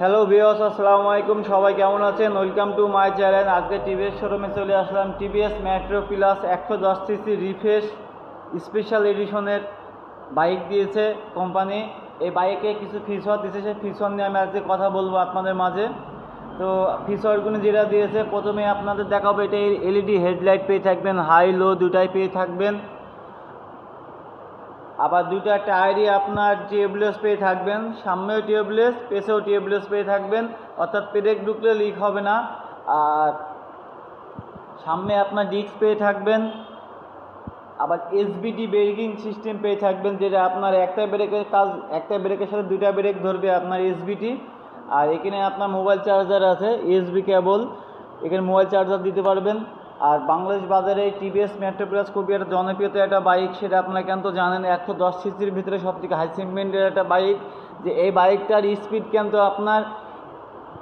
Hello viewers, আসসালামু আলাইকুম। সবাই কেমন আছেন? Welcome to my channel. আজকে টিভিএস শোরুমে চলে আসলাম। TVS Metro plus 110 CC refresh special এডিশনের বাইক দিয়েছে কোম্পানি। এই বাইকে কিছু ফিচার দিয়েছে, সেই ফিচার নিয়ে আমি আজকে কথা বলবো আপনাদের মাঝে। তো ফিচারগুলো যেটা দিয়েছে, প্রথমে আপনাদের দেখাবো, এটা এলইডি হেডলাইট পেয়ে থাকবেন, হাই লো দুটাই পেয়ে থাকবেন। আবার দুটা টায়ারই আপনার টিউবলেস পেয়ে থাকবেন, সামনেও টিউবলেস, পেছেও টিউবলেস পেয়ে থাকবেন, অর্থাৎ ব্রেক ঢুকলে লিক হবে না। আর সামনে আপনার ডিস্ক পেয়ে থাকবেন। আবার এসবিডি ব্রেকিং সিস্টেম পেয়ে থাকবেন, যেটা আপনার একটা ব্রেকের কাজ, একটা ব্রেকের সাথে দুটা ব্রেক ধরবে আপনার এসবিটি। আর এখানে আপনার মোবাইল চার্জার আছে, ইউএসবি কেবল, এখানে মোবাইল চার্জার দিতে পারবেন। আর বাংলাদেশ বাজারে টিভিএস মেট্রো প্লাস খুবই একটা জনপ্রিয়তা একটা বাইক, সেটা আপনারা কিন্তু জানেন। 110 সিসির ভিতরে সবথেকে হাই সেগমেন্টের একটা বাইক। যে এই বাইকটার স্পিড কিন্তু আপনার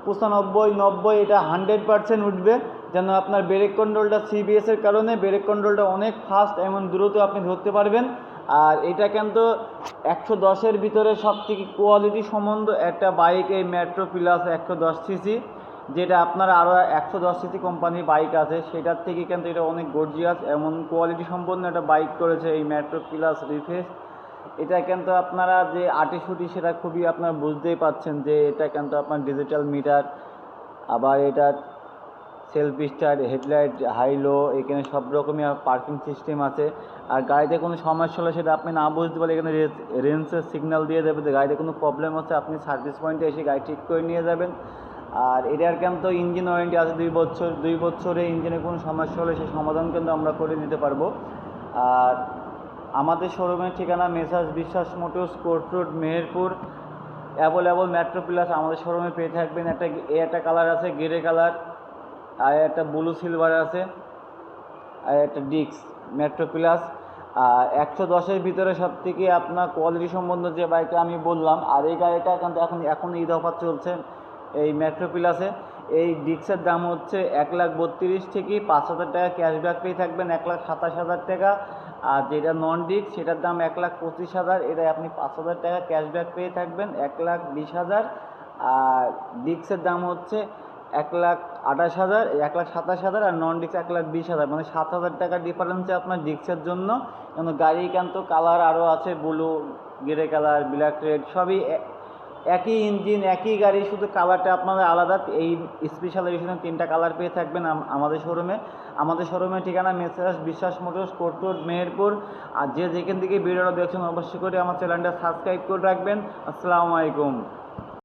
95-90, এটা 100% উঠবে। যেন আপনার ব্রেক কন্ট্রোলটা সিবিএসের কারণে ব্রেক কন্ট্রোলটা অনেক ফাস্ট এবং দ্রুত আপনি ধরতে পারবেন। আর এটা কিন্তু 110-এর ভিতরে সবথেকে কোয়ালিটি সম্বন্ধ একটা বাইক এই মেট্রো প্লাস 110 সিসি। যেটা আপনার আরও 110 সিসি কোম্পানির বাইক আছে, সেটার থেকে কিন্তু এটা অনেক গর্জিয়াস এমন কোয়ালিটি সম্পন্ন একটা বাইক করেছে এই মেট্রো প্লাস রিফ্রেশ। এটা কিন্তু আপনারা যে আটিশুটি, সেটা খুবই আপনারা বুঝতেই পাচ্ছেন যে এটা কিন্তু আপনার ডিজিটাল মিটার, আবার এটার self start, headlight, high low, এখানে সব রকমই পার্কিং সিস্টেম আছে। আর গাড়িতে কোনো সমস্যা হলে সেটা আপনি না বুঝতে পারলে এখানে রেঞ্জের সিগন্যাল দিয়ে দেবে যে গাড়িতে কোনো প্রবলেম আছে, আপনি সার্ভিস পয়েন্টে এসে গাড়ি ঠিক করে নিয়ে যাবেন। আর এটার কিন্তু ইঞ্জিন ওয়ারেন্টি আছে 2 বছর। 2 বছরে ইঞ্জিনে কোনো সমস্যা হলে সেই সমাধান কিন্তু আমরা করে নিতে পারবো। আর আমাদের শোরুমের ঠিকানা মেসার্স বিশ্বাস motors, court road, Meherpur. Available metro plus আমাদের শোরুমে পেয়ে থাকবেন। একটা কালার আছে গ্রে কালার, আর একটা ব্লু সিলভার আছে, আর একটা ডিক্স মেট্রো প্লাস। আর 110-এর ভিতরে সব থেকে আপনার কোয়ালিটি সম্বন্ধে যে বাইকটা আমি বললাম। আর এই গাড়িটা কিন্তু এখন ঈদ অফার চলছে এই মেট্রো প্লাসে। এই ডিক্সের দাম হচ্ছে 1,32,000 থেকে 5,000 টাকা ক্যাশব্যাক পেয়ে থাকবেন, 1,27,000 টাকা। আর যেটা নন ডিক্স সেটার দাম 1,25,000, এটা আপনি 5,000 টাকা ক্যাশব্যাক পেয়ে থাকবেন, 1,20,000। আর ডিক্সের দাম হচ্ছে 1,28,000, 1,27,000, আর নন ডিক্স 1,20,000, মানে 7,000 টাকা ডিফারেন্সে আপনার ডিক্সের জন্য। কিন্তু গাড়ি কিন্তু কালার আরও আছে, blue, grey colour, black, red, সবই একই ইঞ্জিন, একই গাড়ি, শুধু কালারটা আপনাদের আলাদা। এই স্পেশাল এডিশনে 3টা কালার পেয়ে থাকবেন আমাদের শোরুমে। আমাদের শোরুমের ঠিকানা মেসার্স বিশ্বাস মোটরস, কোর্ট রোড, মেহেরপুর। আর যে যেখান থেকে ভিডিওটা দেখছেন অবশ্যই করে আমার চ্যানেলটা সাবস্ক্রাইব করে রাখবেন। আসসালামু আলাইকুম।